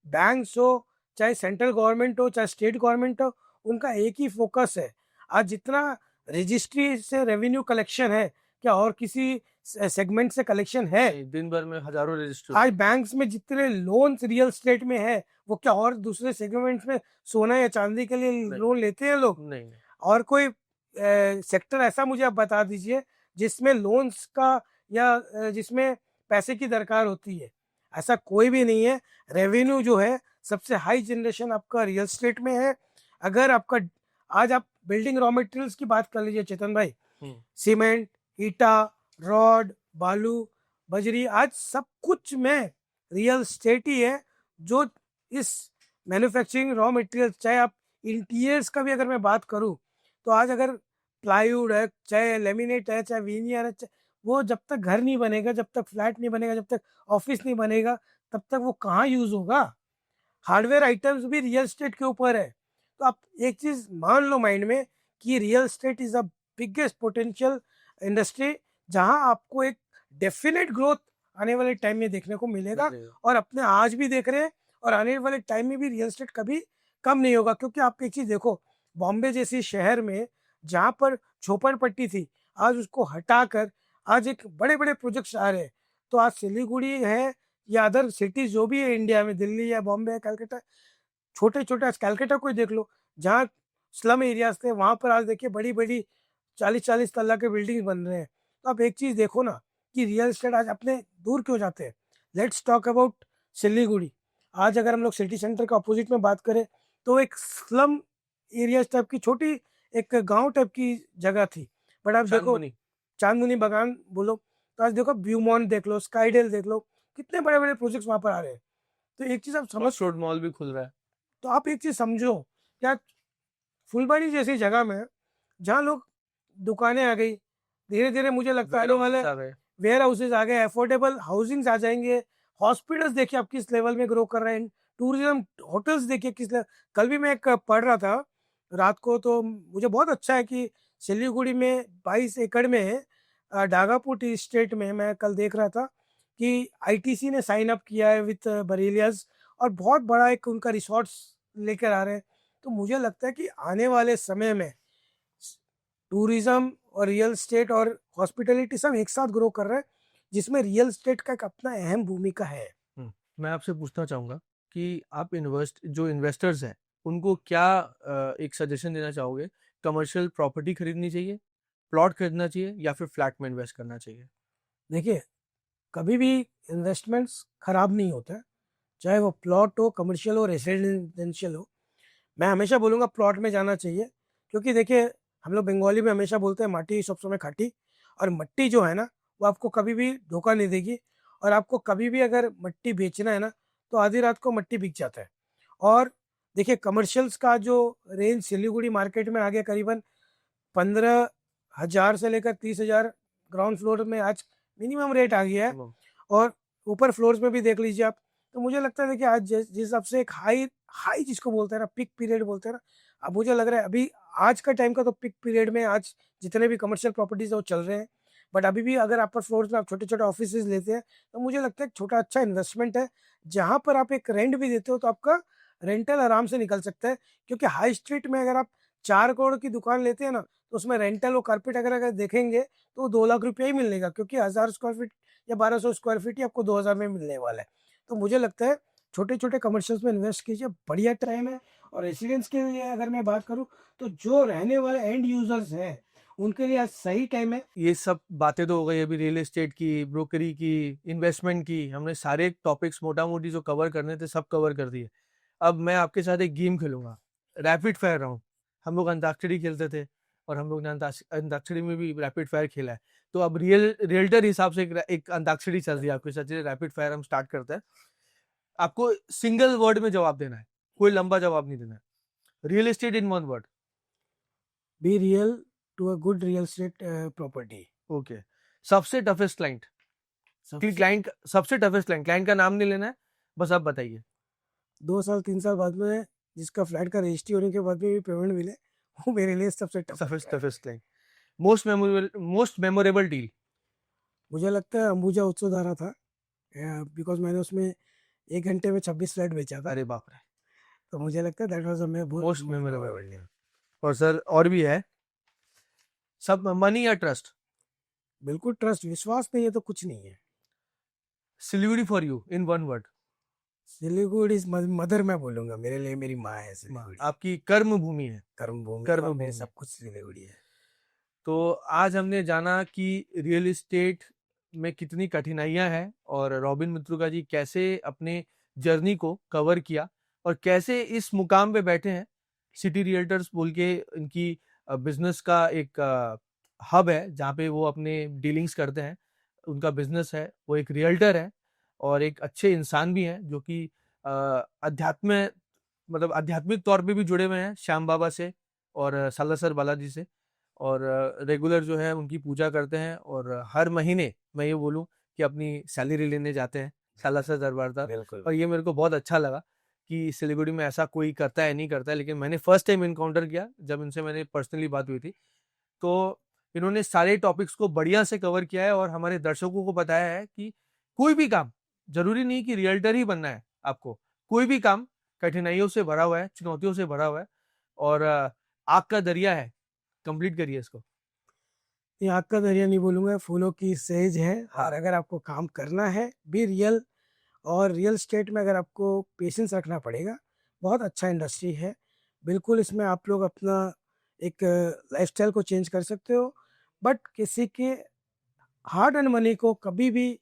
बैंक्स हो, चाहे सेंट्रल गवर्नमेंट हो, चाहे स्टेट गवर्नमेंट हो, उनका एक ही फोकस है। आज जितना रजिस्ट्री से रेवेन्यू कलेक्शन है, क्या और किसी सेगमेंट से कलेक्शन है? दिन भर में हजारों रजिस्टर। आज बैंक्स में जितने लोन्स रियल स्टेट में है, वो क्या और दूसरे सेगमेंट्स में सोना या चांदी के लिए लोन लेते हैं लोग? नहीं। और कोई सेक्टर ऐसा मुझे आप बता दीजिए जिसमें लोन्स का या जिसमें पैसे की दरकार होती है? ऐसा कोई भी नहीं है। रेवेन्यू जो है सबसे हाई जनरेशन आपका रियल स्टेट में है। अगर आपका आज आप बिल्डिंग रॉ मटेरियल्स की बात कर लीजिए चेतन भाई, सीमेंट, ईटा, रॉड, बालू, बजरी, आज सब कुछ में रियल स्टेट ही है जो इस मैन्युफैक्चरिंग रॉ मटेरियल, चाहे आप इंटीरियर्स का भी अगर मैं बात करूं, तो आज अगर प्लाईवुड है, चाहे लेमिनेट है, चाहे वीनियर है, वो जब तक घर नहीं बनेगा, जब तक फ्लैट नहीं बनेगा, जब तक ऑफिस नहीं बनेगा, तब तक वो कहाँ यूज होगा? हार्डवेयर आइटम्स भी रियल स्टेट के ऊपर है। तो आप एक चीज मान लो माइंड में कि real estate is the biggest potential industry, जहां आपको एक डेफिनेट ग्रोथ आने वाले टाइम में देखने को मिलेगा। और अपने आज भी देख रहे हैं और आने वाले टाइम में भी रियल स्टेट कभी कम नहीं होगा। क्योंकि आप एक चीज देखो, बॉम्बे जैसी शहर में जहां पर झोपड़पट्टी थी, आज उसको हटाकर आज एक बड़े बड़े प्रोजेक्ट्स आ रहे हैं। तो आज सिलीगुड़ी है या अदर सिटीज जो भी है इंडिया में, दिल्ली या बॉम्बे या कलकत्ता, छोटे छोटे, आज कलकत्ता को ही देख लो, जहाँ स्लम एरियाज थे वहां पर आज देखिए बड़ी बड़ी 40-40 तल्ला के बिल्डिंग बन रहे हैं। तो आप एक चीज देखो ना कि रियल एस्टेट आज अपने दूर क्यों जाते हैं। Let's talk about Siliguri. आज अगर हम लोग सिटी सेंटर के अपोजिट में बात करें, तो एक स्लम एरिया टाइप की छोटी एक गांव टाइप की जगह थी, बट आप देखो चांदमुनी बागान बोलो, तो आज देखो ब्यूमॉन्ट देख लो, स्काईडेल देख लो, कितने बड़े बड़े प्रोजेक्ट्स वहां पर आ रहे हैं। तो एक चीज आप समझ, रोड मॉल भी खुल रहा है। तो आप एक चीज समझो, क्या फुलबाड़ी जैसी जगह में जहाँ लोग दुकानें आ गई, धीरे धीरे मुझे लगता है आने वाले वेयर हाउसेज आ गए, अफोर्डेबल हाउसिंग्स आ जाएंगे, हॉस्पिटल्स देखिए आप किस लेवल में ग्रो कर रहे हैं, टूरिज्म होटल्स देखिए किस लेवल। कल भी मैं एक पढ़ रहा था रात को, तो मुझे बहुत अच्छा है कि सिलीगुड़ी में 22 एकड़ में डागापुर टी स्टेट में मैं कल देख रहा था कि आईटीसी ने साइन अप किया है विथ बरेलियाज, और बहुत बड़ा एक उनका रिसोर्ट्स लेकर आ रहे हैं। तो मुझे लगता है कि आने वाले समय में टूरिज्म और रियल स्टेट और हॉस्पिटलिटी सब एक साथ ग्रो कर रहे हैं, जिसमें रियल स्टेट का एक अपना अहम भूमिका है। मैं आपसे पूछना चाहूंगा कि आप जो इन्वेस्टर्स हैं उनको क्या एक सजेशन देना चाहोगे? कमर्शियल प्रॉपर्टी खरीदनी चाहिए, प्लॉट खरीदना चाहिए, या फिर फ्लैट में इन्वेस्ट करना चाहिए? देखिए, कभी भी इन्वेस्टमेंट्स खराब नहीं होता है, चाहे वो प्लॉट हो, कमर्शियल हो, रेसिडेंशियल हो। मैं हमेशा बोलूँगा प्लॉट में जाना चाहिए, क्योंकि देखिए हम लोग बंगाली में हमेशा बोलते हैं माटी सब समय खाटी, और मट्टी जो है ना वो आपको कभी भी धोखा नहीं देगी। और आपको कभी भी अगर मट्टी बेचना है ना, तो आधी रात को मट्टी बिक जाता है। और देखिए कमर्शियल्स का जो रेंज सिलीगुड़ी मार्केट में आ गया करीबन 15,000 से लेकर 30,000 ग्राउंड फ्लोर में आज मिनिमम रेट आ गया है, और ऊपर फ्लोर्स में भी देख लीजिए आप। तो मुझे लगता है देखिए आज जिस हिसाब से एक हाई हाई जिसको बोलते हैं ना, पिक पीरियड बोलते हैं ना, अब मुझे लग रहा है अभी आज का टाइम का तो पिक पीरियड में आज जितने भी कमर्शियल प्रॉपर्टीज है वो चल रहे हैं। बट अभी भी अगर अपर फ्लोर्स में आप छोटे छोटे ऑफिस लेते हैं तो मुझे लगता है एक छोटा अच्छा इन्वेस्टमेंट है, जहाँ पर आप एक रेंट भी देते हो तो आपका रेंटल आराम से निकल सकता है। क्योंकि हाई स्ट्रीट में अगर आप 4 करोड़ की दुकान लेते हैं ना, तो उसमें रेंटल वो कारपेट अगर देखेंगे तो 2 लाख रुपया ही मिलेगा, क्योंकि 1000 स्क्वायर फीट या 1200 स्क्वायर फीट ही आपको 2000 में मिलने वाला है। तो मुझे लगता है छोटे छोटे कमर्शियल्स में इन्वेस्ट कीजिए, बढ़िया टाइम है। और रेसिडेंस के लिए अगर मैं बात करूँ तो जो रहने वाले एंड यूजर्स हैं उनके लिए आज सही टाइम है। ये सब बातें तो हो गई अभी रियल एस्टेट की, ब्रोकरी की, इन्वेस्टमेंट की। हमने सारे टॉपिक्स मोटा मोटी जो कवर करने थे सब कवर कर दिए। अब मैं आपके साथ एक गेम खेलूंगा, रैपिड फायर राउंड। हम लोग अंताक्षरी खेलते थे और हम लोग ने अंताक्षरी में भी रैपिड फायर खेला है। तो अब रियल्टर हिसाब से एक अंताक्षरी चल रही है आपके साथ। रैपिड फायर हम स्टार्ट करते हैं। आपको सिंगल वर्ड में जवाब देना है, कोई लंबा जवाब नहीं देना है। Real estate in 1 word. Be real to a good real estate property. Okay. सबसे टफेस्ट क्लाइंट। क्लाइंट सबसे टफेस्ट क्लाइंट का नाम नहीं लेना है, बस आप बताइए। 2 साल 3 साल बाद में जिसका फ्लैट का रजिस्ट्री होने के बाद में भी पेमेंट मिले, वो मेरे लिए सबसे toughest client. Most memorable deal. मुझे लगता है अंबुजा उत्सवधारा था, बिकॉज मैंने उसमें 1 घंटे में 26 फ्लैट बेचा था। अरे बाप रे। तो मुझे लगता है that was most memorable deal. और सर और भी है, सब मनी या ट्रस्ट। बिल्कुल ट्रस्ट, विश्वास नहीं है तो कुछ नहीं है। Siliguri for you in 1 word. Siliguri is mother, मैं बोलूंगा मेरे लिए मेरी माँ है सिलीगुड़ी। आपकी कर्म भूमि है। कर्म भूमि, कर्म और मेरे भूमि। सब कुछ सिलीगुड़ी है। तो आज हमने जाना कि रियल एस्टेट में कितनी कठिनाइयां हैं और रॉबिन मित्रुका जी कैसे अपने जर्नी को कवर किया और कैसे इस मुकाम पे बैठे हैं। सिटी रियल्टर्स बोल के इनकी बिजनेस का एक हब है जहाँ पे वो अपने डीलिंग्स करते हैं। उनका बिजनेस है, वो एक रियल्टर है और एक अच्छे इंसान भी हैं जो कि अध्यात्म मतलब आध्यात्मिक तौर पे भी जुड़े हुए हैं श्याम बाबा से और सालासर बालाजी से। और रेगुलर जो है उनकी पूजा करते हैं और हर महीने मैं ये बोलूं कि अपनी सैलरी लेने जाते हैं सालासर दरबार तक। और ये मेरे को बहुत अच्छा लगा कि सिलीगुड़ी में ऐसा कोई करता है नहीं करता है, लेकिन मैंने फर्स्ट टाइम इनकाउंटर किया जब इनसे मैंने पर्सनली बात हुई थी। तो इन्होंने सारे टॉपिक्स को बढ़िया से कवर किया है और हमारे दर्शकों को बताया है कि कोई भी काम, जरूरी नहीं कि रियल्टर ही बनना है आपको, कोई भी काम कठिनाइयों से भरा हुआ है, चुनौतियों से भरा हुआ है और आग का दरिया है। कंप्लीट करिए इसको। ये आग का दरिया नहीं बोलूंगा, फूलों की सेज है। और अगर आपको काम करना है बी रियल, और रियल स्टेट में अगर आपको पेशेंस रखना पड़ेगा, बहुत अच्छा इंडस्ट्री है। बिल्कुल इसमें आप लोग अपना एक लाइफस्टाइल को चेंज कर सकते हो। बट किसी के हार्ड एंड मनी को कभी भी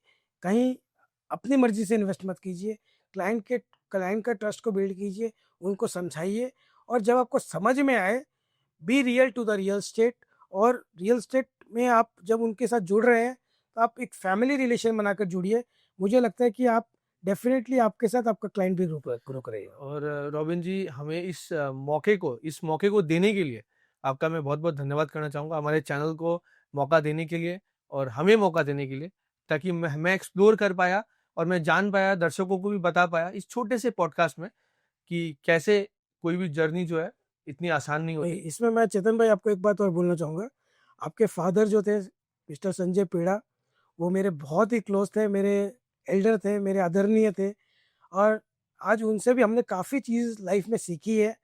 कहीं अपनी मर्जी से इन्वेस्ट मत कीजिए। क्लाइंट का ट्रस्ट को बिल्ड कीजिए, उनको समझाइए, और जब आपको समझ में आए, be real to the real state. और रियल स्टेट में आप जब उनके साथ जुड़ रहे हैं तो आप एक फैमिली रिलेशन बनाकर जुड़िए। मुझे लगता है कि आप डेफिनेटली आपके साथ आपका क्लाइंट भी ग्रो करेगा। और रॉबिन जी, हमें इस मौके को देने के लिए आपका मैं बहुत बहुत धन्यवाद करना चाहूँगा, हमारे चैनल को मौका देने के लिए और हमें मौका देने के लिए, ताकि मैं एक्सप्लोर कर पाया और मैं जान पाया, दर्शकों को भी बता पाया इस छोटे से पॉडकास्ट में कि कैसे कोई भी जर्नी जो है इतनी आसान नहीं होती। इसमें मैं चेतन भाई आपको एक बात और बोलना चाहूँगा। आपके फादर जो थे मिस्टर संजय पेड़ा, वो मेरे बहुत ही क्लोज थे, मेरे एल्डर थे, मेरे आदरणीय थे। और आज उनसे भी हमने काफ़ी चीज़ लाइफ में सीखी है,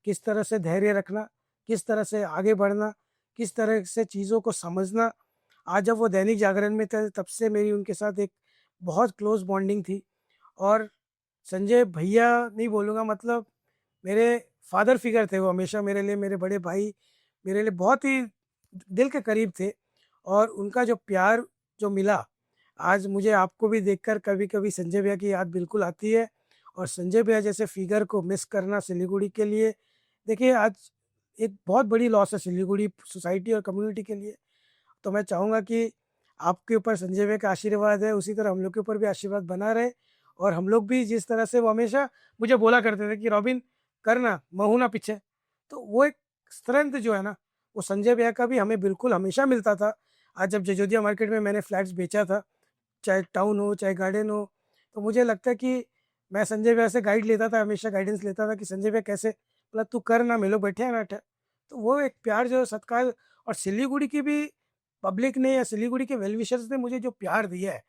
किस तरह से धैर्य रखना, किस तरह से आगे बढ़ना, किस तरह से चीज़ों को समझना। आज जब वो दैनिक जागरण में थे तब से मेरी उनके साथ एक बहुत क्लोज बॉन्डिंग थी। और संजय भैया नहीं बोलूँगा, मतलब मेरे फादर फिगर थे वो, हमेशा मेरे लिए, मेरे बड़े भाई मेरे लिए बहुत ही दिल के करीब थे। और उनका जो प्यार जो मिला, आज मुझे आपको भी देखकर कभी कभी संजय भैया की याद बिल्कुल आती है। और संजय भैया जैसे फिगर को मिस करना सिलीगुड़ी के लिए, देखिए आज एक बहुत बड़ी लॉस है सिलीगुड़ी सोसाइटी और कम्युनिटी के लिए। तो मैं चाहूँगा कि आपके ऊपर संजय भैया का आशीर्वाद है, उसी तरह हम लोग के ऊपर भी आशीर्वाद बना रहे। और हम लोग भी जिस तरह से वो हमेशा मुझे बोला करते थे कि रॉबिन करना, महू ना पीछे, तो वो एक स्ट्रेंथ जो है ना, वो संजय भैया का भी हमें बिल्कुल हमेशा मिलता था। आज जब जजोदिया मार्केट में मैंने फ्लैट्स बेचा था, चाहे टाउन हो, चाहे गार्डन हो, तो मुझे लगता है कि मैं संजय भैया से गाइड लेता था, हमेशा गाइडेंस लेता था कि संजय भैया कैसे, मतलब तू कर ना, मैं लोग बैठे हैं ना। तो वो एक प्यार जो सत्कार, और सिलीगुड़ी की भी पब्लिक ने या सिलीगुड़ी के वेल विशर्स ने मुझे जो प्यार दिया है,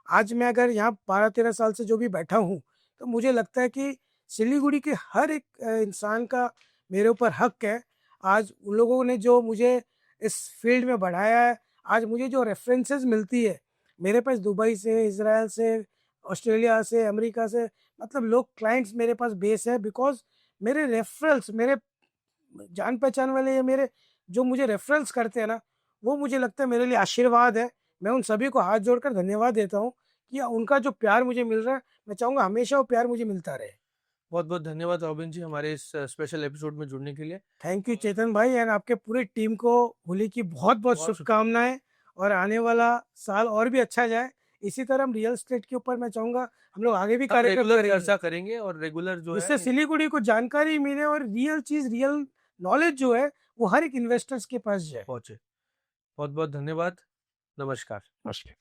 आज मैं अगर यहाँ 12-13 साल से जो भी बैठा हूँ, तो मुझे लगता है कि सिलीगुड़ी के हर एक इंसान का मेरे ऊपर हक है। आज उन लोगों ने जो मुझे इस फील्ड में बढ़ाया है, आज मुझे जो रेफरेंसेस मिलती है, मेरे पास दुबई से, इज़राइल से, ऑस्ट्रेलिया से, अमेरिका से, मतलब लोग क्लाइंट्स मेरे पास बेस है, बिकॉज़ मेरे रेफरल्स, मेरे जान पहचान वाले या मेरे जो मुझे रेफरल्स करते हैं ना, वो मुझे लगता है मेरे लिए आशीर्वाद है। मैं उन सभी को हाथ जोड़कर धन्यवाद देता हूँ कि उनका जो प्यार मुझे मिल रहा है, मैं चाहूँगा हमेशा वो प्यार मुझे मिलता रहे। बहुत बहुत धन्यवाद रॉबिन जी हमारे इस स्पेशल एपिसोड में जुड़ने के लिए। थैंक यू चेतन भाई, एंड आपके पूरी टीम को होली की बहुत बहुत बहुत शुभकामनाएं, और आने वाला साल और भी अच्छा जाए। इसी तरह हम रियल एस्टेट के ऊपर मैं चाहूँगा हम लोग आगे भी हम कार्यक्रम रेगुलर करेंगे, चर्चा करेंगे और रेगुलर जो जिससे है सिलीगुड़ी को जानकारी मिले और रियल चीज़, रियल नॉलेज जो है वो हर एक इन्वेस्टर्स के पास जाए। पहुंचे। बहुत बहुत धन्यवाद। नमस्कार। नमस्कार।